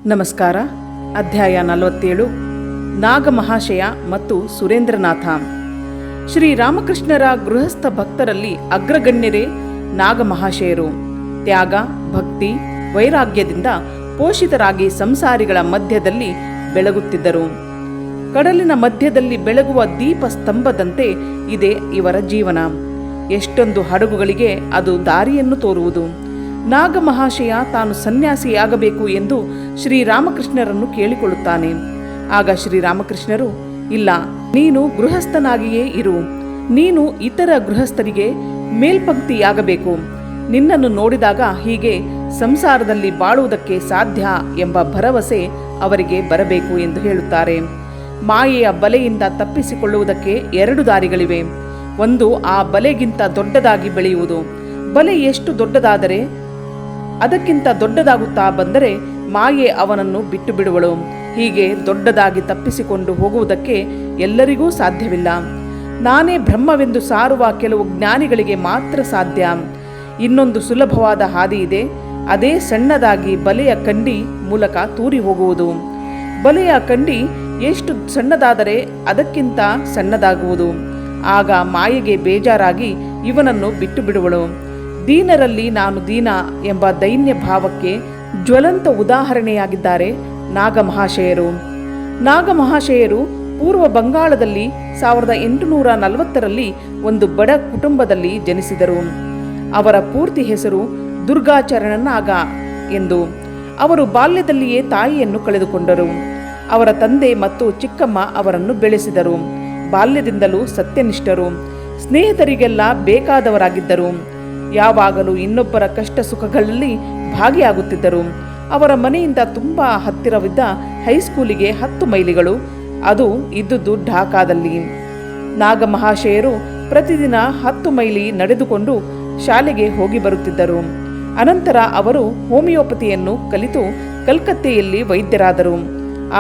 ನಮಸ್ಕಾರ. ಅಧ್ಯಾಯ 47. ನಾಗಮಹಾಶಯ ಮತ್ತು ಸುರೇಂದ್ರನಾಥ. ಶ್ರೀರಾಮಕೃಷ್ಣರ ಗೃಹಸ್ಥ ಭಕ್ತರಲ್ಲಿ ಅಗ್ರಗಣ್ಯರೇ ನಾಗಮಹಾಶಯರು. ತ್ಯಾಗ, ಭಕ್ತಿ, ವೈರಾಗ್ಯದಿಂದ ಪೋಷಿತರಾಗಿ ಸಂಸಾರಿಗಳ ಮಧ್ಯದಲ್ಲಿ ಬೆಳಗುತ್ತಿದ್ದರು. ಕಡಲಿನ ಮಧ್ಯದಲ್ಲಿ ಬೆಳಗುವ ದೀಪ ಸ್ತಂಭದಂತೆ ಇದೆ ಇವರ ಜೀವನ. ಎಷ್ಟೊಂದು ಹಡಗುಗಳಿಗೆ ಅದು ದಾರಿಯನ್ನು ತೋರುವುದು. ನಾಗಮಹಾಶಯ ತಾನು ಸನ್ಯಾಸಿಯಾಗಬೇಕು ಎಂದು ಶ್ರೀರಾಮಕೃಷ್ಣರನ್ನು ಕೇಳಿಕೊಳ್ಳುತ್ತಾನೆ. ಆಗ ಶ್ರೀರಾಮಕೃಷ್ಣರು, ಇಲ್ಲ, ನೀನು ಗೃಹಸ್ಥನಾಗಿಯೇ ಇರು. ನೀನು ಇತರ ಗೃಹಸ್ಥರಿಗೆ ಮೇಲ್ಪಂಕ್ತಿಯಾಗಬೇಕು. ನಿನ್ನನ್ನು ನೋಡಿದಾಗ ಹೀಗೆ ಸಂಸಾರದಲ್ಲಿ ಬಾಳುವುದಕ್ಕೆ ಸಾಧ್ಯ ಎಂಬ ಭರವಸೆ ಅವರಿಗೆ ಬರಬೇಕು ಎಂದು ಹೇಳುತ್ತಾರೆ. ಮಾಯೆಯ ಬಲೆಯಿಂದ ತಪ್ಪಿಸಿಕೊಳ್ಳುವುದಕ್ಕೆ 2 ದಾರಿಗಳಿವೆ. ಒಂದು, ಆ ಬಲೆಗಿಂತ ದೊಡ್ಡದಾಗಿ ಬೆಳೆಯುವುದು. ಬಲೆ ಎಷ್ಟು ದೊಡ್ಡದಾದರೆ ಅದಕ್ಕಿಂತ ದೊಡ್ಡದಾಗುತ್ತಾ ಬಂದರೆ ಮಾಯೆ ಅವನನ್ನು ಬಿಟ್ಟು ಬಿಡುವಳು. ಹೀಗೆ ದೊಡ್ಡದಾಗಿ ತಪ್ಪಿಸಿಕೊಂಡು ಹೋಗುವುದಕ್ಕೆ ಎಲ್ಲರಿಗೂ ಸಾಧ್ಯವಿಲ್ಲ. ನಾನೇ ಬ್ರಹ್ಮವೆಂದು ಸಾರುವ ಕೆಲವು ಜ್ಞಾನಿಗಳಿಗೆ ಮಾತ್ರ ಸಾಧ್ಯ. ಇನ್ನೊಂದು ಸುಲಭವಾದ ಹಾದಿ ಇದೆ. ಅದೇ ಸಣ್ಣದಾಗಿ ಬಲೆಯ ಕಂಡಿ ಮೂಲಕ ತೂರಿ ಹೋಗುವುದು. ಬಲೆಯ ಕಂಡಿ ಎಷ್ಟು ಸಣ್ಣದಾದರೆ ಅದಕ್ಕಿಂತ ಸಣ್ಣದಾಗುವುದು. ಆಗ ಮಾಯೆಗೆ ಬೇಜಾರಾಗಿ ಇವನನ್ನು ಬಿಟ್ಟು ಬಿಡುವಳು. ದೀನರಲ್ಲಿ ನಾನು ದೀನ ಎಂಬ ದೈನ್ಯ ಭಾವಕ್ಕೆ ಜ್ವಲಂತ ಉದಾಹರಣೆಯಾಗಿದ್ದಾರೆ ನಾಗಮಹಾಶಯರು. ನಾಗಮಹಾಶಯರು ಪೂರ್ವ ಬಂಗಾಳದಲ್ಲಿ 1840ರಲ್ಲಿ ಒಂದು ಬಡ ಕುಟುಂಬದಲ್ಲಿ ಜನಿಸಿದರು. ಅವರ ಪೂರ್ತಿ ಹೆಸರು ದುರ್ಗಾಚರಣ ನಾಗ ಎಂದು. ಅವರು ಬಾಲ್ಯದಲ್ಲಿಯೇ ತಾಯಿಯನ್ನು ಕಳೆದುಕೊಂಡರು. ಅವರ ತಂದೆ ಮತ್ತು ಚಿಕ್ಕಮ್ಮ ಅವರನ್ನು ಬೆಳೆಸಿದರು. ಬಾಲ್ಯದಿಂದಲೂ ಸತ್ಯನಿಷ್ಠರು, ಸ್ನೇಹಿತರಿಗೆಲ್ಲ ಬೇಕಾದವರಾಗಿದ್ದರು. ಯಾವಾಗಲೂ ಇನ್ನೊಬ್ಬರ ಕಷ್ಟ ಸುಖಗಳಲ್ಲಿ ಭಾಗಿಯಾಗುತ್ತಿದ್ದರು. ಅವರ ಮನೆಯಿಂದ ತುಂಬ ಹತ್ತಿರವಿದ್ದ ಹೈಸ್ಕೂಲಿಗೆ 10 ಮೈಲಿಗಳು. ಅದು ಇದ್ದುದು ಢಾಕಾದಲ್ಲಿ. ನಾಗಮಹಾಶಯರು ಪ್ರತಿದಿನ 10 ಮೈಲಿ ನಡೆದುಕೊಂಡು ಶಾಲೆಗೆ ಹೋಗಿ ಬರುತ್ತಿದ್ದರು. ಅನಂತರ ಅವರು ಹೋಮಿಯೋಪತಿಯನ್ನು ಕಲಿತು ಕಲ್ಕತ್ತೆಯಲ್ಲಿ ವೈದ್ಯರಾದರು.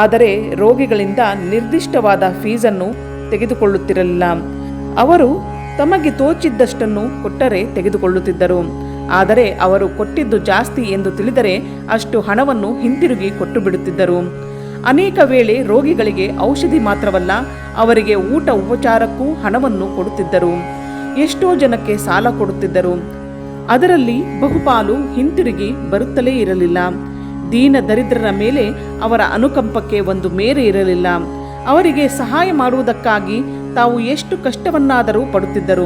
ಆದರೆ ರೋಗಿಗಳಿಂದ ನಿರ್ದಿಷ್ಟವಾದ ಫೀಸನ್ನು ತೆಗೆದುಕೊಳ್ಳುತ್ತಿರಲಿಲ್ಲ. ಅವರು ತಮಗೆ ತೋಚಿದ್ದಷ್ಟನ್ನು ಕೊಟ್ಟರೆ ತೆಗೆದುಕೊಳ್ಳುತ್ತಿದ್ದರು. ಆದರೆ ಅವರು ಕೊಟ್ಟಿದ್ದು ಜಾಸ್ತಿ ಎಂದು ತಿಳಿದರೆ ಅಷ್ಟು ಹಣವನ್ನು ಹಿಂತಿರುಗಿ ಕೊಟ್ಟು ಬಿಡುತ್ತಿದ್ದರು. ಅನೇಕ ವೇಳೆ ರೋಗಿಗಳಿಗೆ ಔಷಧಿ ಮಾತ್ರವಲ್ಲ, ಅವರಿಗೆ ಊಟ ಉಪಚಾರಕ್ಕೂ ಹಣವನ್ನು ಕೊಡುತ್ತಿದ್ದರು. ಎಷ್ಟೋ ಜನಕ್ಕೆ ಸಾಲ ಕೊಡುತ್ತಿದ್ದರು. ಅದರಲ್ಲಿ ಬಹುಪಾಲು ಹಿಂತಿರುಗಿ ಬರುತ್ತಲೇ ಇರಲಿಲ್ಲ. ದೀನ ದರಿದ್ರರ ಮೇಲೆ ಅವರ ಅನುಕಂಪಕ್ಕೆ ಒಂದು ಮೇರೆ ಇರಲಿಲ್ಲ. ಅವರಿಗೆ ಸಹಾಯ ಮಾಡುವುದಕ್ಕಾಗಿ ತಾವು ಎಷ್ಟು ಕಷ್ಟವನ್ನಾದರೂ ಪಡುತ್ತಿದ್ದರು.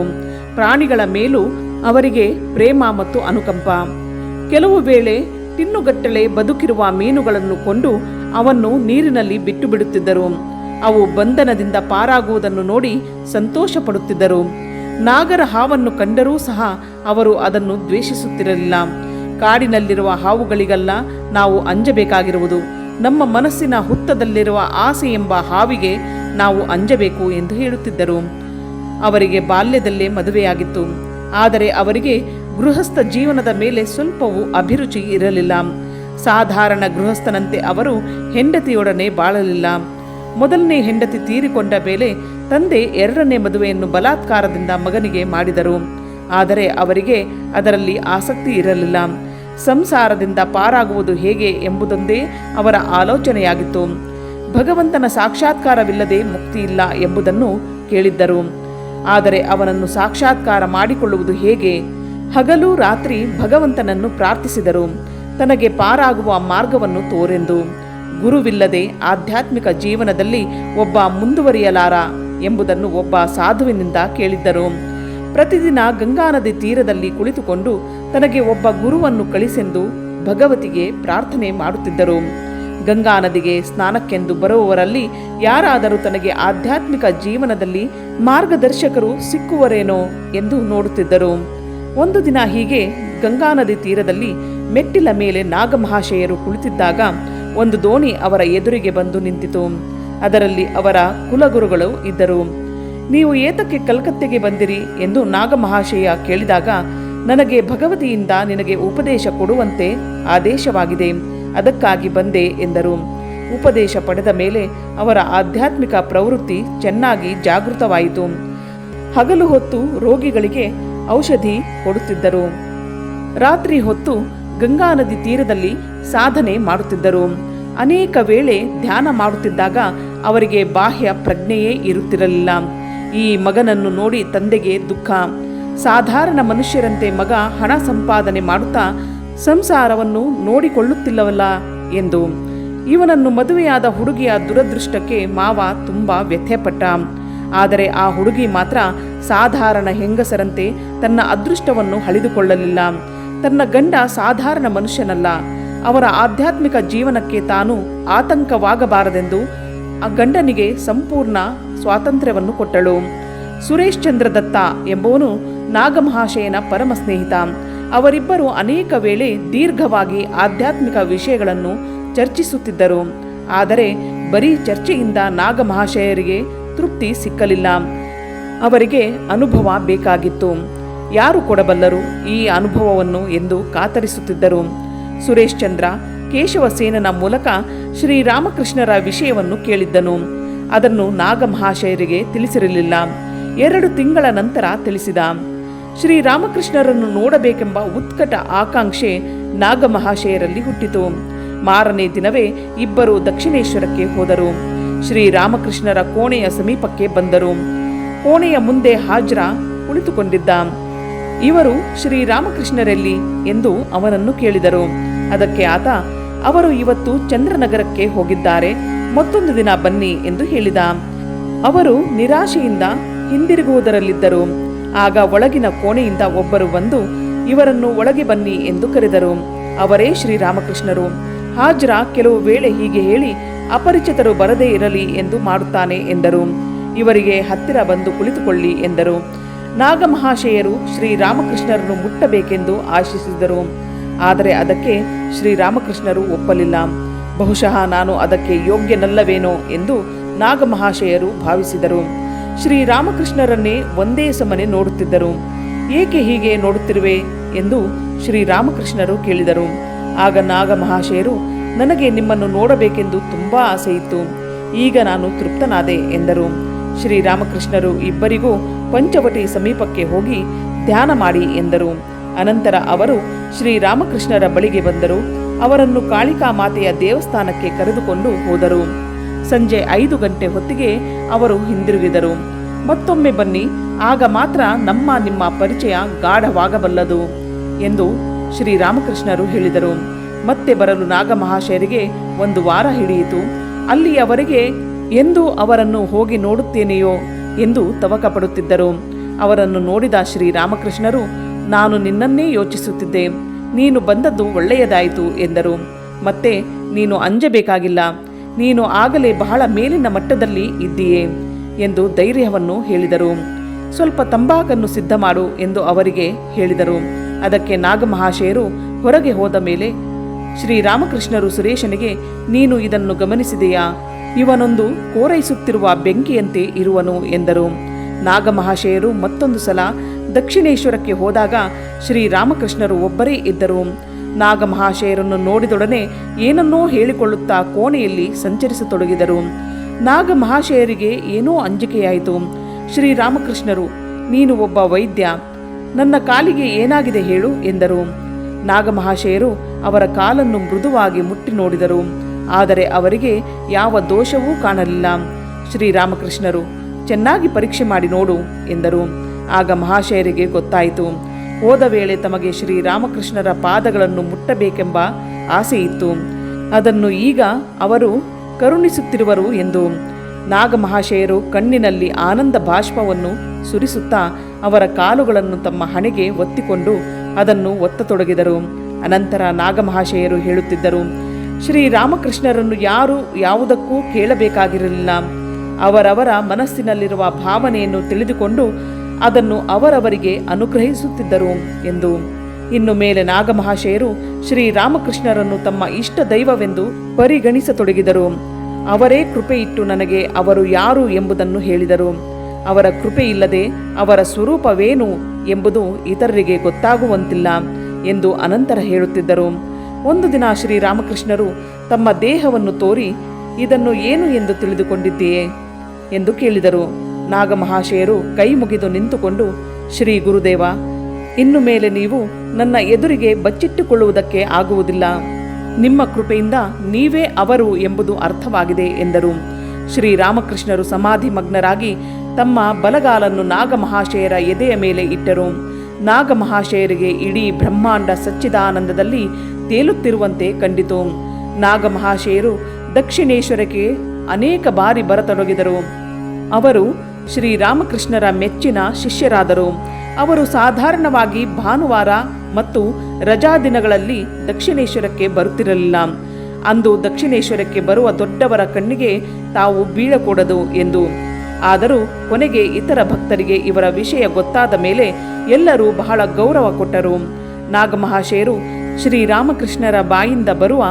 ಪ್ರಾಣಿಗಳ ಮೇಲೂ ಅವರಿಗೆ ಪ್ರೇಮ ಮತ್ತು ಅನುಕಂಪ. ಕೆಲವು ವೇಳೆ ತಿನ್ನುಗಟ್ಟಲೆ ಬದುಕಿರುವ ಮೀನುಗಳನ್ನು ಕೊಂಡು ಅವನ್ನು ನೀರಿನಲ್ಲಿ ಬಿಟ್ಟು ಬಿಡುತ್ತಿದ್ದರು. ಅವು ಬಂಧನದಿಂದ ಪಾರಾಗುವುದನ್ನು ನೋಡಿ ಸಂತೋಷ ಪಡುತ್ತಿದ್ದರು. ನಾಗರ ಹಾವನ್ನು ಕಂಡರೂ ಸಹ ಅವರು ಅದನ್ನು ದ್ವೇಷಿಸುತ್ತಿರಲಿಲ್ಲ. ಕಾಡಿನಲ್ಲಿರುವ ಹಾವುಗಳಿಗೆಲ್ಲ ನಾವು ಅಂಜಬೇಕಾಗಿರುವುದು ನಮ್ಮ ಮನಸ್ಸಿನ ಹುತ್ತದಲ್ಲಿರುವ ಆಸೆ ಎಂಬ ಹಾವಿಗೆ ನಾವು ಅಂಜಬೇಕು ಎಂದು ಹೇಳುತ್ತಿದ್ದರು. ಅವರಿಗೆ ಬಾಲ್ಯದಲ್ಲೇ ಮದುವೆಯಾಗಿತ್ತು. ಆದರೆ ಅವರಿಗೆ ಗೃಹಸ್ಥ ಜೀವನದ ಮೇಲೆ ಸ್ವಲ್ಪವೂ ಅಭಿರುಚಿ ಇರಲಿಲ್ಲ. ಸಾಧಾರಣ ಗೃಹಸ್ಥನಂತೆ ಅವರು ಹೆಂಡತಿಯೊಡನೆ ಬಾಳಲಿಲ್ಲ. ಮೊದಲನೇ ಹೆಂಡತಿ ತೀರಿಕೊಂಡ ಮೇಲೆ ತಂದೆ 2ನೇ ಮದುವೆಯನ್ನು ಬಲಾತ್ಕಾರದಿಂದ ಮಗನಿಗೆ ಮಾಡಿದರು. ಆದರೆ ಅವರಿಗೆ ಅದರಲ್ಲಿ ಆಸಕ್ತಿ ಇರಲಿಲ್ಲ. ಸಂಸಾರದಿಂದ ಪಾರಾಗುವುದು ಹೇಗೆ ಎಂಬುದೊಂದೇ ಅವರ ಆಲೋಚನೆಯಾಗಿತ್ತು. ಭಗವಂತನ ಸಾಕ್ಷಾತ್ಕಾರವಿಲ್ಲದೆ ಮುಕ್ತಿಯಿಲ್ಲ ಎಂಬುದನ್ನು ಕೇಳಿದ್ದರು. ಆದರೆ ಅವನನ್ನು ಸಾಕ್ಷಾತ್ಕಾರ ಮಾಡಿಕೊಳ್ಳುವುದು ಹೇಗೆ? ಹಗಲು ರಾತ್ರಿ ಭಗವಂತನನ್ನು ಪ್ರಾರ್ಥಿಸಿದರು, ತನಗೆ ಪಾರಾಗುವ ಮಾರ್ಗವನ್ನು ತೋರೆಂದು. ಗುರುವಿಲ್ಲದೆ ಆಧ್ಯಾತ್ಮಿಕ ಜೀವನದಲ್ಲಿ ಒಬ್ಬ ಮುಂದುವರಿಯಲಾರ ಎಂಬುದನ್ನು ಒಬ್ಬ ಸಾಧುವಿನಿಂದ ಕೇಳಿದ್ದರು. ಪ್ರತಿದಿನ ಗಂಗಾ ನದಿ ತೀರದಲ್ಲಿ ಕುಳಿತುಕೊಂಡು ತನಗೆ ಒಬ್ಬ ಗುರುವನ್ನು ಕಳಿಸೆಂದು ಭಗವತಿಗೆ ಪ್ರಾರ್ಥನೆ ಮಾಡುತ್ತಿದ್ದರು. ಗಂಗಾ ನದಿಗೆ ಸ್ನಾನಕ್ಕೆಂದು ಬರುವವರಲ್ಲಿ ಯಾರಾದರೂ ತನಗೆ ಆಧ್ಯಾತ್ಮಿಕ ಜೀವನದಲ್ಲಿ ಮಾರ್ಗದರ್ಶಕರು ಸಿಕ್ಕುವರೇನೋ ಎಂದು ನೋಡುತ್ತಿದ್ದರು. ಒಂದು ದಿನ ಹೀಗೆ ಗಂಗಾ ನದಿ ತೀರದಲ್ಲಿ ಮೆಟ್ಟಿಲ ಮೇಲೆ ನಾಗಮಹಾಶಯರು ಕುಳಿತಿದ್ದಾಗ ಒಂದು ದೋಣಿ ಅವರ ಎದುರಿಗೆ ಬಂದು ನಿಂತಿತು. ಅದರಲ್ಲಿ ಅವರ ಕುಲಗುರುಗಳು ಇದ್ದರು. ನೀವು ಏತಕ್ಕೆ ಕಲ್ಕತ್ತೆಗೆ ಬಂದಿರಿ ಎಂದು ನಾಗಮಹಾಶಯ ಕೇಳಿದಾಗ, ನನಗೆ ಭಗವತಿಯಿಂದ ನಿನಗೆ ಉಪದೇಶ ಕೊಡುವಂತೆ ಆದೇಶವಾಗಿದೆ, ಅದಕ್ಕಾಗಿ ಬಂದೆ ಎಂದರು. ಉಪದೇಶ ಪಡೆದ ಮೇಲೆ ಅವರ ಆಧ್ಯಾತ್ಮಿಕ ಪ್ರವೃತ್ತಿ ಚೆನ್ನಾಗಿ ಜಾಗೃತವಾಯಿತು. ಹಗಲು ಹೊತ್ತು ರೋಗಿಗಳಿಗೆ ಔಷಧಿ ಕೊಡುತ್ತಿದ್ದರು. ರಾತ್ರಿ ಹೊತ್ತು ಗಂಗಾ ನದಿ ತೀರದಲ್ಲಿ ಸಾಧನೆ ಮಾಡುತ್ತಿದ್ದರು. ಅನೇಕ ವೇಳೆ ಧ್ಯಾನ ಮಾಡುತ್ತಿದ್ದಾಗ ಅವರಿಗೆ ಬಾಹ್ಯ ಪ್ರಜ್ಞೆಯೇ ಇರುತ್ತಿರಲಿಲ್ಲ. ಈ ಮಗನನ್ನು ನೋಡಿ ತಂದೆಗೆ ದುಃಖ. ಸಾಧಾರಣ ಮನುಷ್ಯರಂತೆ ಮಗ ಹಣ ಸಂಪಾದನೆ ಮಾಡುತ್ತಾ ಸಂಸಾರವನ್ನು ನೋಡಿಕೊಳ್ಳುತ್ತಿಲ್ಲವಲ್ಲ ಎಂದು. ಇವನನ್ನು ಮದುವೆಯಾದ ಹುಡುಗಿಯ ದುರದೃಷ್ಟಕ್ಕೆ ಮಾವ ತುಂಬ ವ್ಯಥೆಪಟ್ಟ. ಆದರೆ ಆ ಹುಡುಗಿ ಮಾತ್ರ ಸಾಧಾರಣ ಹೆಂಗಸರಂತೆ ತನ್ನ ಅದೃಷ್ಟವನ್ನು ಹಳಿದುಕೊಳ್ಳಲಿಲ್ಲ. ತನ್ನ ಗಂಡ ಸಾಧಾರಣ ಮನುಷ್ಯನಲ್ಲ, ಅವರ ಆಧ್ಯಾತ್ಮಿಕ ಜೀವನಕ್ಕೆ ತಾನು ಆತಂಕವಾಗಬಾರದೆಂದು ಆ ಗಂಡನಿಗೆ ಸಂಪೂರ್ಣ ಸ್ವಾತಂತ್ರ್ಯವನ್ನು ಕೊಟ್ಟಳು. ಸುರೇಶ್ ಚಂದ್ರ ದತ್ತ ಎಂಬುವನು ನಾಗಮಹಾಶಯನ ಪರಮ ಸ್ನೇಹಿತ. ಅವರಿಬ್ಬರು ಅನೇಕ ವೇಳೆ ದೀರ್ಘವಾಗಿ ಆಧ್ಯಾತ್ಮಿಕ ವಿಷಯಗಳನ್ನು ಚರ್ಚಿಸುತ್ತಿದ್ದರು. ಆದರೆ ಬರೀ ಚರ್ಚೆಯಿಂದ ನಾಗಮಹಾಶಯರಿಗೆ ತೃಪ್ತಿ ಸಿಕ್ಕಲಿಲ್ಲ. ಅವರಿಗೆ ಅನುಭವ ಬೇಕಾಗಿತ್ತು. ಯಾರು ಕೊಡಬಲ್ಲರು ಈ ಅನುಭವವನ್ನು ಎಂದು ಕಾತರಿಸುತ್ತಿದ್ದರು. ಸುರೇಶ್ ಚಂದ್ರ ಕೇಶವಸೇನನ ಮೂಲಕ ಶ್ರೀರಾಮಕೃಷ್ಣರ ವಿಷಯವನ್ನು ಕೇಳಿದ್ದನು. ಅದನ್ನು ನಾಗಮಹಾಶಯರಿಗೆ ತಿಳಿಸಿರಲಿಲ್ಲ. 2 ತಿಂಗಳ ನಂತರ ತಿಳಿಸಿದ. ಶ್ರೀರಾಮಕೃಷ್ಣರನ್ನು ನೋಡಬೇಕೆಂಬ ಉತ್ಕಟ ಆಕಾಂಕ್ಷೆ ನಾಗಮಹಾಶಯರಲ್ಲಿ ಹುಟ್ಟಿತು. ಮಾರನೇ ದಿನವೇ ಇಬ್ಬರು ದಕ್ಷಿಣೇಶ್ವರಕ್ಕೆ ಹೋದರು. ಶ್ರೀರಾಮಕೃಷ್ಣರ ಕೋಣೆಯ ಸಮೀಪಕ್ಕೆ ಬಂದರು. ಕೋಣೆಯ ಮುಂದೆ ಹಾಜ್ರ ಕುಳಿತುಕೊಂಡಿದ್ದ. ಇವರು ಶ್ರೀರಾಮಕೃಷ್ಣರೆಲ್ಲಿ ಎಂದು ಅವನನ್ನು ಕೇಳಿದರು. ಅದಕ್ಕೆ ಆತ, ಅವರು ಇವತ್ತು ಚಂದ್ರನಗರಕ್ಕೆ ಹೋಗಿದ್ದಾರೆ, ಮತ್ತೊಂದು ದಿನ ಬನ್ನಿ ಎಂದು ಹೇಳಿದ. ಅವರು ನಿರಾಶೆಯಿಂದ ಹಿಂದಿರುಗುವುದರಲ್ಲಿದ್ದರು. ಆಗ ಒಳಗಿನ ಕೋಣೆಯಿಂದ ಒಬ್ಬರು ಬಂದು ಇವರನ್ನು ಒಳಗೆ ಬನ್ನಿ ಎಂದು ಕರೆದರು. ಅವರೇ ಶ್ರೀರಾಮಕೃಷ್ಣರು. ಹಾಜ್ರ ಕೆಲವು ವೇಳೆ ಹೀಗೆ ಹೇಳಿ ಅಪರಿಚಿತರು ಬರದೇ ಇರಲಿ ಎಂದು ಮಾಡುತ್ತಾನೆ ಎಂದರು. ಇವರಿಗೆ ಹತ್ತಿರ ಬಂದು ಕುಳಿತುಕೊಳ್ಳಿ ಎಂದರು. ನಾಗಮಹಾಶಯರು ಶ್ರೀರಾಮಕೃಷ್ಣರನ್ನು ಮುಟ್ಟಬೇಕೆಂದು ಆಶಿಸಿದರು. ಆದರೆ ಅದಕ್ಕೆ ಶ್ರೀರಾಮಕೃಷ್ಣರು ಒಪ್ಪಲಿಲ್ಲ. ಬಹುಶಃ ನಾನು ಅದಕ್ಕೆ ಯೋಗ್ಯನಲ್ಲವೇನೋ ಎಂದು ನಾಗಮಹಾಶಯರು ಭಾವಿಸಿದರು. ಶ್ರೀರಾಮಕೃಷ್ಣರನ್ನೇ ಒಂದೇ ಸಮನೆ ನೋಡುತ್ತಿದ್ದರು. ಏಕೆ ಹೀಗೆ ನೋಡುತ್ತಿರುವೆ ಎಂದು ಶ್ರೀರಾಮಕೃಷ್ಣರು ಕೇಳಿದರು. ಆಗ ನಾಗಮಹಾಶಯರು, ನನಗೆ ನಿಮ್ಮನ್ನು ನೋಡಬೇಕೆಂದು ತುಂಬ ಆಸೆಯಿತ್ತು, ಈಗ ನಾನು ತೃಪ್ತನಾದೆ ಎಂದರು. ಶ್ರೀರಾಮಕೃಷ್ಣರು ಇಬ್ಬರಿಗೂ ಪಂಚವಟಿ ಸಮೀಪಕ್ಕೆ ಹೋಗಿ ಧ್ಯಾನ ಮಾಡಿ ಎಂದರು. ಅನಂತರ ಅವರು ಶ್ರೀರಾಮಕೃಷ್ಣರ ಬಳಿಗೆ ಬಂದರು. ಅವರನ್ನು ಕಾಳಿಕಾ ಮಾತೆಯ ದೇವಸ್ಥಾನಕ್ಕೆ ಕರೆದುಕೊಂಡು ಹೋದರು. ಸಂಜೆ 5 ಗಂಟೆ ಹೊತ್ತಿಗೆ ಅವರು ಹಿಂದಿರುಗಿದರು. ಮತ್ತೊಮ್ಮೆ ಬನ್ನಿ, ಆಗ ಮಾತ್ರ ನಿಮ್ಮ ಪರಿಚಯ ಗಾಢವಾಗಬಲ್ಲದು ಎಂದು ಶ್ರೀರಾಮಕೃಷ್ಣರು ಹೇಳಿದರು. ಮತ್ತೆ ಬರಲು ನಾಗಮಹಾಶಯರಿಗೆ 1 ವಾರ ಹಿಡಿಯಿತು. ಅಲ್ಲಿಯವರೆಗೆ ಎಂದು ಅವರನ್ನು ಹೋಗಿ ನೋಡುತ್ತೇನೆಯೋ ಎಂದು ತವಕಪಡುತ್ತಿದ್ದರು. ಅವರನ್ನು ನೋಡಿದ ಶ್ರೀರಾಮಕೃಷ್ಣರು, ನಾನು ನಿನ್ನನ್ನೇ ಯೋಚಿಸುತ್ತಿದ್ದೆ, ನೀನು ಬಂದದ್ದು ಒಳ್ಳೆಯದಾಯಿತು ಎಂದರು. ಮತ್ತೆ, ನೀನು ಅಂಜಬೇಕಾಗಿಲ್ಲ, ನೀನು ಆಗಲೇ ಬಹಳ ಮೇಲಿನ ಮಟ್ಟದಲ್ಲಿ ಇದ್ದೀಯೆ ಎಂದು ಧೈರ್ಯವನ್ನು ಹೇಳಿದರು. ಸ್ವಲ್ಪ ತಂಬಾಕನ್ನು ಸಿದ್ಧ ಮಾಡು ಎಂದು ಅವರಿಗೆ ಹೇಳಿದರು. ಅದಕ್ಕೆ ನಾಗಮಹಾಶಯರು ಹೊರಗೆ ಹೋದ ಮೇಲೆ ಶ್ರೀರಾಮಕೃಷ್ಣರು ಸುರೇಶನಿಗೆ, ನೀನು ಇದನ್ನು ಗಮನಿಸಿದೆಯಾ? ಇವನೊಂದು ಕೋರೈಸುತ್ತಿರುವ ಬೆಂಕಿಯಂತೆ ಇರುವನು ಎಂದರು. ನಾಗಮಹಾಶಯರು ಮತ್ತೊಂದು ಸಲ ದಕ್ಷಿಣೇಶ್ವರಕ್ಕೆ ಹೋದಾಗ ಶ್ರೀರಾಮಕೃಷ್ಣರು ಒಬ್ಬರೇ ಇದ್ದರು. ನಾಗಮಹಾಶಯರನ್ನು ನೋಡಿದೊಡನೆ ಏನನ್ನೋ ಹೇಳಿಕೊಳ್ಳುತ್ತಾ ಕೋಣೆಯಲ್ಲಿ ಸಂಚರಿಸತೊಡಗಿದರು. ನಾಗಮಹಾಶಯರಿಗೆ ಏನೋ ಅಂಜಿಕೆಯಾಯಿತು. ಶ್ರೀರಾಮಕೃಷ್ಣರು, ನೀನು ಒಬ್ಬ ವೈದ್ಯ, ನನ್ನ ಕಾಲಿಗೆ ಏನಾಗಿದೆ ಹೇಳು ಎಂದರು. ನಾಗಮಹಾಶಯರು ಅವರ ಕಾಲನ್ನು ಮೃದುವಾಗಿ ಮುಟ್ಟಿ ನೋಡಿದರು. ಆದರೆ ಅವರಿಗೆ ಯಾವ ದೋಷವೂ ಕಾಣಲಿಲ್ಲ. ಶ್ರೀರಾಮಕೃಷ್ಣರು, ಚೆನ್ನಾಗಿ ಪರೀಕ್ಷೆ ಮಾಡಿ ನೋಡು ಎಂದರು. ಆಗ ಮಹಾಶಯರಿಗೆ ಗೊತ್ತಾಯಿತು, ಹೋದ ವೇಳೆ ತಮಗೆ ಶ್ರೀರಾಮಕೃಷ್ಣರ ಪಾದಗಳನ್ನು ಮುಟ್ಟಬೇಕೆಂಬ ಆಸೆಯಿತ್ತು. ಅದನ್ನು ಈಗ ಅವರು ಕರುಣಿಸುತ್ತಿರುವರು ಎಂದು. ನಾಗಮಹಾಶಯರು ಕಣ್ಣಿನಲ್ಲಿ ಆನಂದ ಬಾಷ್ಪವನ್ನು ಸುರಿಸುತ್ತಾ ಅವರ ಕಾಲುಗಳನ್ನು ತಮ್ಮ ಹಣೆಗೆ ಒತ್ತಿಕೊಂಡು ಅದನ್ನು ಒತ್ತತೊಡಗಿದರು. ಅನಂತರ ನಾಗಮಹಾಶಯರು ಹೇಳುತ್ತಿದ್ದರು, ಶ್ರೀರಾಮಕೃಷ್ಣರನ್ನು ಯಾರು ಯಾವುದಕ್ಕೂ ಕೇಳಬೇಕಾಗಿರಲಿಲ್ಲ. ಅವರವರ ಮನಸ್ಸಿನಲ್ಲಿರುವ ಭಾವನೆಯನ್ನು ತಿಳಿದುಕೊಂಡು ಅದನ್ನು ಅವರವರಿಗೆ ಅನುಗ್ರಹಿಸುತ್ತಿದ್ದರು ಎಂದು. ಇನ್ನು ಮೇಲೆ ನಾಗಮಹಾಶಯರು ಶ್ರೀರಾಮಕೃಷ್ಣರನ್ನು ತಮ್ಮ ಇಷ್ಟ ದೈವವೆಂದು ಪರಿಗಣಿಸತೊಡಗಿದರು. ಅವರೇ ಕೃಪೆ ಇಟ್ಟು ನನಗೆ ಅವರು ಯಾರು ಎಂಬುದನ್ನು ಹೇಳಿದರು. ಅವರ ಕೃಪೆ ಇಲ್ಲದೆ ಅವರ ಸ್ವರೂಪವೇನು ಎಂಬುದು ಇತರರಿಗೆ ಗೊತ್ತಾಗುವಂತಿಲ್ಲ ಎಂದು ಅನಂತರ ಹೇಳುತ್ತಿದ್ದರು. ಒಂದು ದಿನ ಶ್ರೀರಾಮಕೃಷ್ಣರು ತಮ್ಮ ದೇಹವನ್ನು ತೋರಿ, ಇದನ್ನು ಏನು ಎಂದು ತಿಳಿದುಕೊಂಡಿದ್ದೀಯೇ ಎಂದು ಕೇಳಿದರು. ನಾಗಮಹಾಶಯರು ಕೈ ಮುಗಿದು ನಿಂತುಕೊಂಡು, ಶ್ರೀ ಗುರುದೇವ, ಇನ್ನು ಮೇಲೆ ನೀವು ನನ್ನ ಎದುರಿಗೆ ಬಚ್ಚಿಟ್ಟುಕೊಳ್ಳುವುದಕ್ಕೆ ಆಗುವುದಿಲ್ಲ. ನಿಮ್ಮ ಕೃಪೆಯಿಂದ ನೀವೇ ಅವರು ಎಂಬುದು ಅರ್ಥವಾಗಿದೆ ಎಂದರು. ಶ್ರೀರಾಮಕೃಷ್ಣರು ಸಮಾಧಿ ಮಗ್ನರಾಗಿ ತಮ್ಮ ಬಲಗಾಲನ್ನು ನಾಗಮಹಾಶಯರ ಎದೆಯ ಮೇಲೆ ಇಟ್ಟರು. ನಾಗಮಹಾಶಯರಿಗೆ ಇಡೀ ಬ್ರಹ್ಮಾಂಡ ಸಚ್ಚಿದಾನಂದದಲ್ಲಿ ತೇಲುತ್ತಿರುವಂತೆ ಕಂಡಿತು. ನಾಗಮಹಾಶಯರು ದಕ್ಷಿಣೇಶ್ವರಕ್ಕೆ ಅನೇಕ ಬಾರಿ ಬರತೊಡಗಿದರು. ಅವರು ಶ್ರೀರಾಮಕೃಷ್ಣರ ಮೆಚ್ಚಿನ ಶಿಷ್ಯರಾದರು. ಅವರು ಸಾಧಾರಣವಾಗಿ ಭಾನುವಾರ ಮತ್ತು ರಜಾ ದಿನಗಳಲ್ಲಿ ದಕ್ಷಿಣೇಶ್ವರಕ್ಕೆ ಬರುತ್ತಿರಲಿಲ್ಲ. ಅಂದು ದಕ್ಷಿಣೇಶ್ವರಕ್ಕೆ ಬರುವ ದೊಡ್ಡವರ ಕಣ್ಣಿಗೆ ತಾವು ಬೀಳಕೂಡದು ಎಂದು. ಆದರೂ ಕೊನೆಗೆ ಇತರ ಭಕ್ತರಿಗೆ ಇವರ ವಿಷಯ ಗೊತ್ತಾದ ಮೇಲೆ ಎಲ್ಲರೂ ಬಹಳ ಗೌರವ ಕೊಟ್ಟರು. ನಾಗಮಹಾಶಯರು ಶ್ರೀರಾಮಕೃಷ್ಣರ ಬಾಯಿಂದ ಬರುವ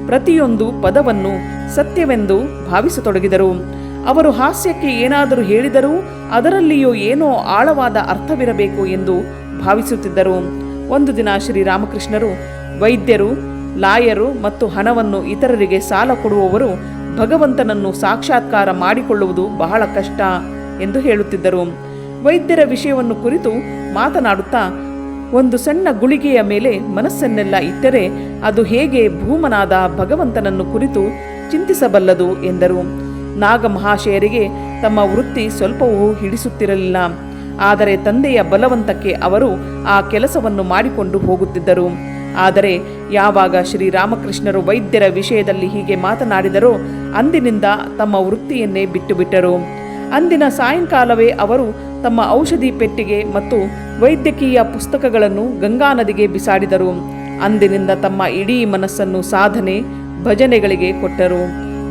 ಪ್ರತಿಯೊಂದು ಪದವನ್ನು ಸತ್ಯವೆಂದು ಭಾವಿಸತೊಡಗಿದರು. ಅವರು ಹಾಸ್ಯಕ್ಕೆ ಏನಾದರೂ ಹೇಳಿದರೂ ಅದರಲ್ಲಿಯೂ ಏನೋ ಆಳವಾದ ಅರ್ಥವಿರಬೇಕು ಎಂದು ಭಾವಿಸುತ್ತಿದ್ದರು. ಒಂದು ದಿನ ಶ್ರೀರಾಮಕೃಷ್ಣರು, ವೈದ್ಯರು, ಲಾಯರು ಮತ್ತು ಹಣವನ್ನು ಇತರರಿಗೆ ಸಾಲ ಕೊಡುವವರು ಭಗವಂತನನ್ನು ಸಾಕ್ಷಾತ್ಕಾರ ಮಾಡಿಕೊಳ್ಳುವುದು ಬಹಳ ಕಷ್ಟ ಎಂದು ಹೇಳುತ್ತಿದ್ದರು. ವೈದ್ಯರ ವಿಷಯವನ್ನು ಕುರಿತು ಮಾತನಾಡುತ್ತಾ, ಒಂದು ಸಣ್ಣ ಗುಳಿಗೆಯ ಮೇಲೆ ಮನಸ್ಸನ್ನೆಲ್ಲ ಇಟ್ಟರೆ ಅದು ಹೇಗೆ ಭೂಮನಾದ ಭಗವಂತನನ್ನು ಕುರಿತು ಚಿಂತಿಸಬಲ್ಲದು ಎಂದರು. ನಾಗಮಹಾಶಯರಿಗೆ ತಮ್ಮ ವೃತ್ತಿ ಸ್ವಲ್ಪವೂ ಹಿಡಿಸುತ್ತಿರಲಿಲ್ಲ. ಆದರೆ ತಂದೆಯ ಬಲವಂತಕ್ಕೆ ಅವರು ಆ ಕೆಲಸವನ್ನು ಮಾಡಿಕೊಂಡು ಹೋಗುತ್ತಿದ್ದರು. ಆದರೆ ಯಾವಾಗ ಶ್ರೀರಾಮಕೃಷ್ಣರು ವೈದ್ಯರ ವಿಷಯದಲ್ಲಿ ಹೀಗೆ ಮಾತನಾಡಿದರೋ ಅಂದಿನಿಂದ ತಮ್ಮ ವೃತ್ತಿಯನ್ನೇ ಬಿಟ್ಟುಬಿಟ್ಟರು. ಅಂದಿನ ಸಾಯಂಕಾಲವೇ ಅವರು ತಮ್ಮ ಔಷಧಿ ಪೆಟ್ಟಿಗೆ ಮತ್ತು ವೈದ್ಯಕೀಯ ಪುಸ್ತಕಗಳನ್ನು ಗಂಗಾ ನದಿಗೆ ಬಿಸಾಡಿದರು. ಅಂದಿನಿಂದ ತಮ್ಮ ಇಡೀ ಮನಸ್ಸನ್ನು ಸಾಧನೆ, ಭಜನೆಗಳಿಗೆ ಕೊಟ್ಟರು.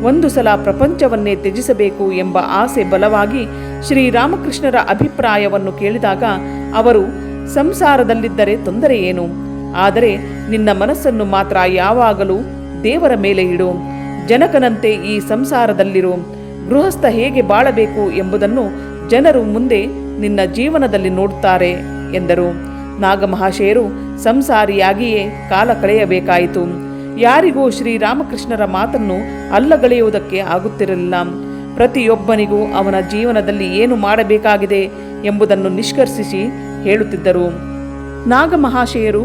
ಒಂದು ಸಲ ಪ್ರಪಂಚವನ್ನೇ ತ್ಯಜಿಸಬೇಕು ಎಂಬ ಆಸೆ ಬಲವಾಗಿ ಶ್ರೀರಾಮಕೃಷ್ಣರ ಅಭಿಪ್ರಾಯವನ್ನು ಕೇಳಿದಾಗ ಅವರು, ಸಂಸಾರದಲ್ಲಿದ್ದರೆ ತೊಂದರೆ ಏನು, ಆದರೆ ನಿನ್ನ ಮನಸ್ಸನ್ನು ಮಾತ್ರ ಯಾವಾಗಲೂ ದೇವರ ಮೇಲೆ ಇಡು, ಜನಕನಂತೆ ಈ ಸಂಸಾರದಲ್ಲಿರು, ಗೃಹಸ್ಥ ಹೇಗೆ ಬಾಳಬೇಕು ಎಂಬುದನ್ನು ಜನರು ಮುಂದೆ ನಿನ್ನ ಜೀವನದಲ್ಲಿ ನೋಡುತ್ತಾರೆ ಎಂದರು. ನಾಗಮಹಾಶಯರು ಸಂಸಾರಿಯಾಗಿಯೇ ಕಾಲ ಕಳೆಯಬೇಕಾಯಿತು. ಯಾರಿಗೂ ಶ್ರೀರಾಮಕೃಷ್ಣರ ಮಾತನ್ನು ಅಲ್ಲಗಳೆಯುವುದಕ್ಕೆ ಆಗುತ್ತಿರಲಿಲ್ಲ. ಪ್ರತಿಯೊಬ್ಬನಿಗೂ ಅವನ ಜೀವನದಲ್ಲಿ ಏನು ಮಾಡಬೇಕಾಗಿದೆ ಎಂಬುದನ್ನು ನಿಷ್ಕರ್ಷಿಸಿ ಹೇಳುತ್ತಿದ್ದರು. ನಾಗಮಹಾಶಯರು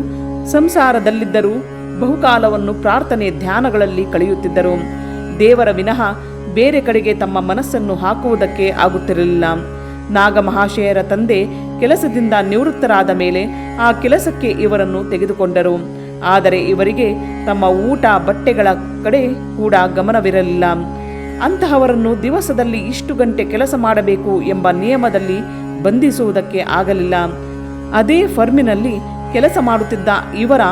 ಸಂಸಾರದಲ್ಲಿದ್ದರೂ ಬಹುಕಾಲವನ್ನು ಪ್ರಾರ್ಥನೆ ಧ್ಯಾನಗಳಲ್ಲಿ ಕಳೆಯುತ್ತಿದ್ದರು. ದೇವರ ವಿನಃ ಬೇರೆ ಕಡೆಗೆ ತಮ್ಮ ಮನಸ್ಸನ್ನು ಹಾಕುವುದಕ್ಕೆ ಆಗುತ್ತಿರಲಿಲ್ಲ. ನಾಗಮಹಾಶಯರ ತಂದೆ ಕೆಲಸದಿಂದ ನಿವೃತ್ತರಾದ ಮೇಲೆ ಆ ಕೆಲಸಕ್ಕೆ ಇವರನ್ನು ತೆಗೆದುಕೊಂಡರು. ಆದರೆ ಇವರಿಗೆ ತಮ್ಮ ಊಟ ಬಟ್ಟೆಗಳ ಕಡೆ ಕೂಡ ಗಮನವಿರಲಿಲ್ಲ. ಅಂತಹವರನ್ನು ದಿವಸದಲ್ಲಿ ಇಷ್ಟು ಗಂಟೆ ಕೆಲಸ ಮಾಡಬೇಕು ಎಂಬ ನಿಯಮದಲ್ಲಿ ಬಂಧಿಸುವುದಕ್ಕೆ ಆಗಲಿಲ್ಲ. ಅದೇ ಫರ್ಮಿನಲ್ಲಿ ಕೆಲಸ ಮಾಡುತ್ತಿದ್ದ ಇವರ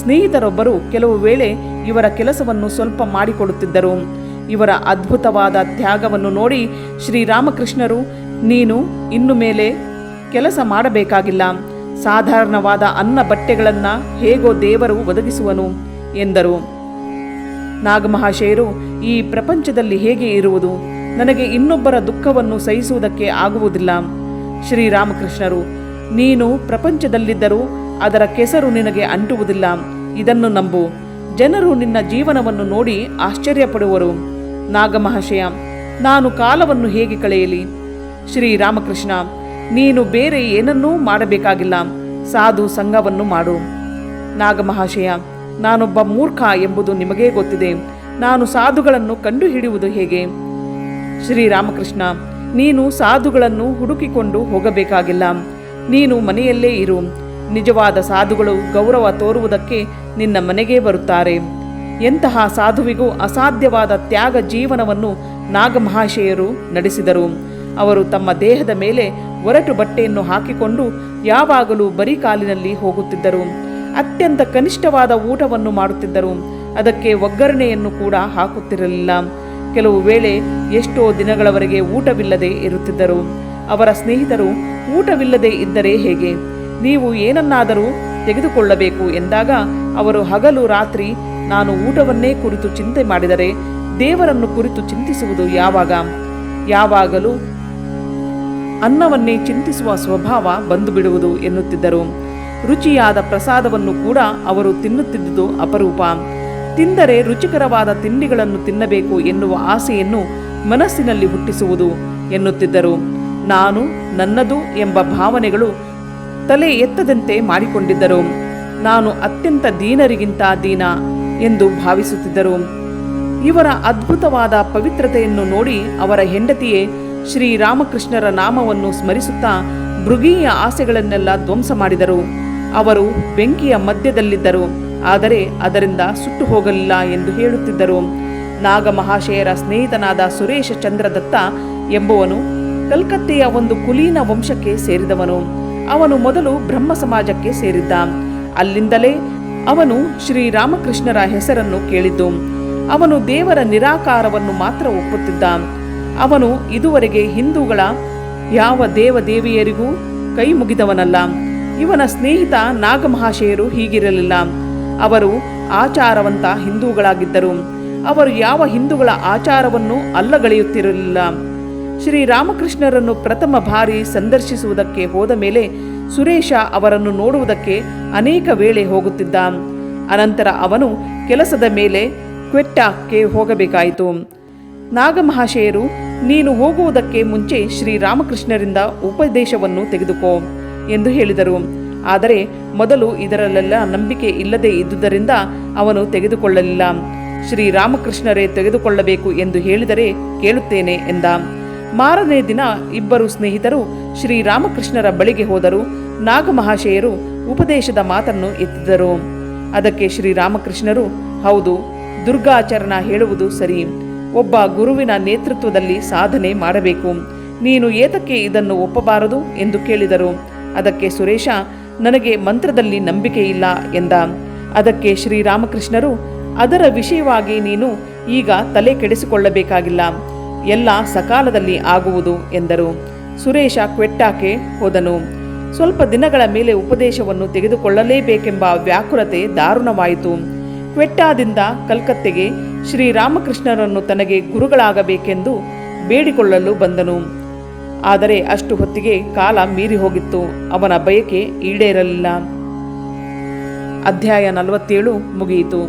ಸ್ನೇಹಿತರೊಬ್ಬರು ಕೆಲವು ವೇಳೆ ಇವರ ಕೆಲಸವನ್ನು ಸ್ವಲ್ಪ ಮಾಡಿಕೊಡುತ್ತಿದ್ದರು. ಇವರ ಅದ್ಭುತವಾದ ತ್ಯಾಗವನ್ನು ನೋಡಿ ಶ್ರೀರಾಮಕೃಷ್ಣರು, ನೀನು ಇನ್ನು ಮೇಲೆ ಕೆಲಸ ಮಾಡಬೇಕಾಗಿಲ್ಲ, ಸಾಧಾರಣವಾದ ಅನ್ನ ಬಟ್ಟೆಗಳನ್ನು ಹೇಗೋ ದೇವರು ಒದಗಿಸುವನು ಎಂದರು. ನಾಗಮಹಾಶಯರು, ಈ ಪ್ರಪಂಚದಲ್ಲಿ ಹೇಗೆ ಇರುವುದು, ನನಗೆ ಇನ್ನೊಬ್ಬರ ದುಃಖವನ್ನು ಸಹಿಸುವುದಕ್ಕೆ ಆಗುವುದಿಲ್ಲ. ಶ್ರೀರಾಮಕೃಷ್ಣರು, ನೀನು ಪ್ರಪಂಚದಲ್ಲಿದ್ದರೂ ಅದರ ಕೆಸರು ನಿನಗೆ ಅಂಟುವುದಿಲ್ಲ, ಇದನ್ನು ನಂಬು. ಜನರು ನಿನ್ನ ಜೀವನವನ್ನು ನೋಡಿ ಆಶ್ಚರ್ಯಪಡುವರು. ನಾಗಮಹಾಶಯ, ನಾನು ಕಾಲವನ್ನು ಹೇಗೆ ಕಳೆಯಲಿ? ಶ್ರೀರಾಮಕೃಷ್ಣ, ನೀನು ಬೇರೆ ಏನನ್ನೂ ಮಾಡಬೇಕಾಗಿಲ್ಲ, ಸಾಧು ಸಂಘವನ್ನು ಮಾಡು. ನಾಗಮಹಾಶಯ, ನಾನೊಬ್ಬ ಮೂರ್ಖ ಎಂಬುದು ನಿಮಗೇ ಗೊತ್ತಿದೆ, ನಾನು ಸಾಧುಗಳನ್ನು ಕಂಡುಹಿಡಿಯುವುದು ಹೇಗೆ? ಶ್ರೀರಾಮಕೃಷ್ಣ, ನೀನು ಸಾಧುಗಳನ್ನು ಹುಡುಕಿಕೊಂಡು ಹೋಗಬೇಕಾಗಿಲ್ಲ, ನೀನು ಮನೆಯಲ್ಲೇ ಇರು. ನಿಜವಾದ ಸಾಧುಗಳು ಗೌರವ ತೋರುವುದಕ್ಕೆ ನಿನ್ನ ಮನೆಗೆ ಬರುತ್ತಾರೆ. ಎಂತಹ ಸಾಧುವಿಗೂ ಅಸಾಧ್ಯವಾದ ತ್ಯಾಗ ಜೀವನವನ್ನು ನಾಗಮಹಾಶಯರು ನಡೆಸಿದರು. ಅವರು ತಮ್ಮ ದೇಹದ ಮೇಲೆ ಒರಟು ಬಟ್ಟೆಯನ್ನು ಹಾಕಿಕೊಂಡು ಯಾವಾಗಲೂ ಬರೀ ಕಾಲಿನಲ್ಲಿ ಹೋಗುತ್ತಿದ್ದರು. ಅತ್ಯಂತ ಕನಿಷ್ಠವಾದ ಊಟವನ್ನು ಮಾಡುತ್ತಿದ್ದರು. ಅದಕ್ಕೆ ಒಗ್ಗರಣೆಯನ್ನು ಕೂಡ ಹಾಕುತ್ತಿರಲಿಲ್ಲ. ಕೆಲವು ವೇಳೆ ಎಷ್ಟೋ ದಿನಗಳವರೆಗೆ ಊಟವಿಲ್ಲದೆ ಇರುತ್ತಿದ್ದರು. ಅವರ ಸ್ನೇಹಿತರು, ಊಟವಿಲ್ಲದೆ ಇದ್ದರೆ ಹೇಗೆ, ನೀವು ಏನನ್ನಾದರೂ ತೆಗೆದುಕೊಳ್ಳಬೇಕು ಎಂದಾಗ ಅವರು ಹಗಲು ರಾತ್ರಿ ನಾನು ಊಟವನ್ನೇ ಕುರಿತು ಚಿಂತೆ ಮಾಡಿದರೆ ದೇವರನ್ನು ಕುರಿತು ಚಿಂತಿಸುವುದು ಯಾವಾಗ? ಯಾವಾಗಲೂ ಅನ್ನವನ್ನೇ ಚಿಂತಿಸುವ ಸ್ವಭಾವ ಬಂದು ಬಿಡುವುದು ಎನ್ನುತ್ತಿದ್ದರು. ರುಚಿಯಾದ ಪ್ರಸಾದವನ್ನು ಕೂಡ ಅವರು ತಿನ್ನುತ್ತಿದ್ದುದು ಅಪರೂಪ. ತಿಂದರೆ ರುಚಿಕರವಾದ ತಿಂಡಿಗಳನ್ನು ತಿನ್ನಬೇಕು ಎನ್ನುವ ಆಸೆಯನ್ನು ಮನಸ್ಸಿನಲ್ಲಿ ಹುಟ್ಟಿಸುವುದು ಎನ್ನುತ್ತಿದ್ದರು. ನಾನು, ನನ್ನದು ಎಂಬ ಭಾವನೆಗಳು ತಲೆ ಎತ್ತದಂತೆ ಮಾಡಿಕೊಂಡಿದ್ದರು. ನಾನು ಅತ್ಯಂತ ದೀನರಿಗಿಂತ ದೀನ, ಎಂದು ಭಾವಿಸುತ್ತಿದ್ದರು. ಇವರ ಅದ್ಭುತವಾದ ಪವಿತ್ರತೆಯನ್ನು ನೋಡಿ ಅವರ ಹೆಂಡತಿಯೇ ಶ್ರೀರಾಮಕೃಷ್ಣರ ನಾಮವನ್ನು ಸ್ಮರಿಸುತ್ತಾ ಮೃಗೀಯ ಆಸೆಗಳನ್ನೆಲ್ಲ ಧ್ವಂಸ ಮಾಡಿದರು. ಅವರು ಬೆಂಕಿಯ ಮಧ್ಯದಲ್ಲಿದ್ದರು, ಆದರೆ ಅದರಿಂದ ಸುಟ್ಟು ಹೋಗಲಿಲ್ಲ ಎಂದು ಹೇಳುತ್ತಿದ್ದರು. ನಾಗಮಹಾಶಯರ ಸ್ನೇಹಿತನಾದ ಸುರೇಶ ಚಂದ್ರದತ್ತ ಎಂಬುವನು ಕಲ್ಕತ್ತೆಯ ಒಂದು ಕುಲೀನ ವಂಶಕ್ಕೆ ಸೇರಿದವನು. ಅವನು ಮೊದಲು ಬ್ರಹ್ಮ ಸಮಾಜಕ್ಕೆ ಸೇರಿದ್ದ. ಅಲ್ಲಿಂದಲೇ ಅವನು ಶ್ರೀರಾಮಕೃಷ್ಣರ ಹೆಸರನ್ನು ಕೇಳಿದ್ದು. ಅವನು ದೇವರ ನಿರಾಕಾರವನ್ನು ಮಾತ್ರ ಒಪ್ಪುತ್ತಿದ್ದ. ಅವನು ಇದುವರೆಗೆ ಹಿಂದೂಗಳ ಯಾವ ದೇವದೇವಿಯರಿಗೂ ಕೈ ಮುಗಿದವನಲ್ಲ. ಇವನ ಸ್ನೇಹಿತ ನಾಗಮಹಾಶಯರು ಹೀಗಿರಲಿಲ್ಲ. ಅವರು ಆಚಾರವಂತ ಹಿಂದೂಗಳಾಗಿದ್ದರು. ಅವರು ಯಾವ ಹಿಂದೂಗಳ ಆಚಾರವನ್ನು ಅಲ್ಲಗಳೆಯುತ್ತಿರಲಿಲ್ಲ. ಶ್ರೀರಾಮಕೃಷ್ಣರನ್ನು ಪ್ರಥಮ ಬಾರಿ ಸಂದರ್ಶಿಸುವುದಕ್ಕೆ ಹೋದ ಮೇಲೆ ಸುರೇಶ ಅವರನ್ನು ನೋಡುವುದಕ್ಕೆ ಅನೇಕ ವೇಳೆ ಹೋಗುತ್ತಿದ್ದ. ಅನಂತರ ಅವನು ಕೆಲಸದ ಮೇಲೆ ಕ್ವೆಟ್ಟಾಕ್ಕೆ ಹೋಗಬೇಕಾಯಿತು. ನಾಗಮಹಾಶಯರು, ನೀನು ಹೋಗುವುದಕ್ಕೆ ಮುಂಚೆ ಶ್ರೀರಾಮಕೃಷ್ಣರಿಂದ ಉಪದೇಶವನ್ನು ತೆಗೆದುಕೋ ಎಂದು ಹೇಳಿದರು. ಆದರೆ ಮೊದಲು ಇದರಲ್ಲೆಲ್ಲ ನಂಬಿಕೆ ಇಲ್ಲದೆ ಇದ್ದುದರಿಂದ ಅವನು ತೆಗೆದುಕೊಳ್ಳಲಿಲ್ಲ. ಶ್ರೀರಾಮಕೃಷ್ಣರೇ ತೆಗೆದುಕೊಳ್ಳಬೇಕು ಎಂದು ಹೇಳಿದರೆ ಕೇಳುತ್ತೇನೆ ಎಂದ. ಮಾರನೇ ದಿನ ಇಬ್ಬರು ಸ್ನೇಹಿತರು ಶ್ರೀರಾಮಕೃಷ್ಣರ ಬಳಿಗೆ ಹೋದರು. ನಾಗಮಹಾಶಯರು ಉಪದೇಶದ ಮಾತನ್ನು ಎತ್ತಿದರು. ಅದಕ್ಕೆ ಶ್ರೀರಾಮಕೃಷ್ಣರು, ಹೌದು, ದುರ್ಗಾಚರಣ ಹೇಳುವುದು ಸರಿ. ಒಬ್ಬ ಗುರುವಿನ ನೇತೃತ್ವದಲ್ಲಿ ಸಾಧನೆ ಮಾಡಬೇಕು. ನೀನು ಏತಕ್ಕೆ ಇದನ್ನು ಒಪ್ಪಬಾರದು ಎಂದು ಕೇಳಿದರು. ಅದಕ್ಕೆ ಸುರೇಶ, ನನಗೆ ಮಂತ್ರದಲ್ಲಿ ನಂಬಿಕೆ ಇಲ್ಲ ಎಂದ. ಅದಕ್ಕೆ ಶ್ರೀರಾಮಕೃಷ್ಣರು, ಅದರ ವಿಷಯವಾಗಿ ನೀನು ಈಗ ತಲೆ ಕೆಡಿಸಿಕೊಳ್ಳಬೇಕಾಗಿಲ್ಲ, ಎಲ್ಲ ಸಕಾಲದಲ್ಲಿ ಆಗುವುದು ಎಂದರು. ಸುರೇಶ ಕ್ವೆಟ್ಟಾಕ್ಕೆ ಹೋದನು. ಸ್ವಲ್ಪ ದಿನಗಳ ಮೇಲೆ ಉಪದೇಶವನ್ನು ತೆಗೆದುಕೊಳ್ಳಲೇಬೇಕೆಂಬ ವ್ಯಾಕುಲತೆ ದಾರುಣವಾಯಿತು. ಕ್ವೆಟ್ಟಾದಿಂದ ಕಲ್ಕತ್ತೆಗೆ ಶ್ರೀರಾಮಕೃಷ್ಣರನ್ನು ತನಗೆ ಗುರುಗಳಾಗಬೇಕೆಂದು ಬೇಡಿಕೊಳ್ಳಲು ಬಂದನು. ಆದರೆ ಅಷ್ಟು ಹೊತ್ತಿಗೆ ಕಾಲ ಮೀರಿ ಹೋಗಿತ್ತು. ಅವನ ಬಯಕೆ ಈಡೇರಲಿಲ್ಲ. ಅಧ್ಯಾಯ 47 ಮುಗಿಯಿತು.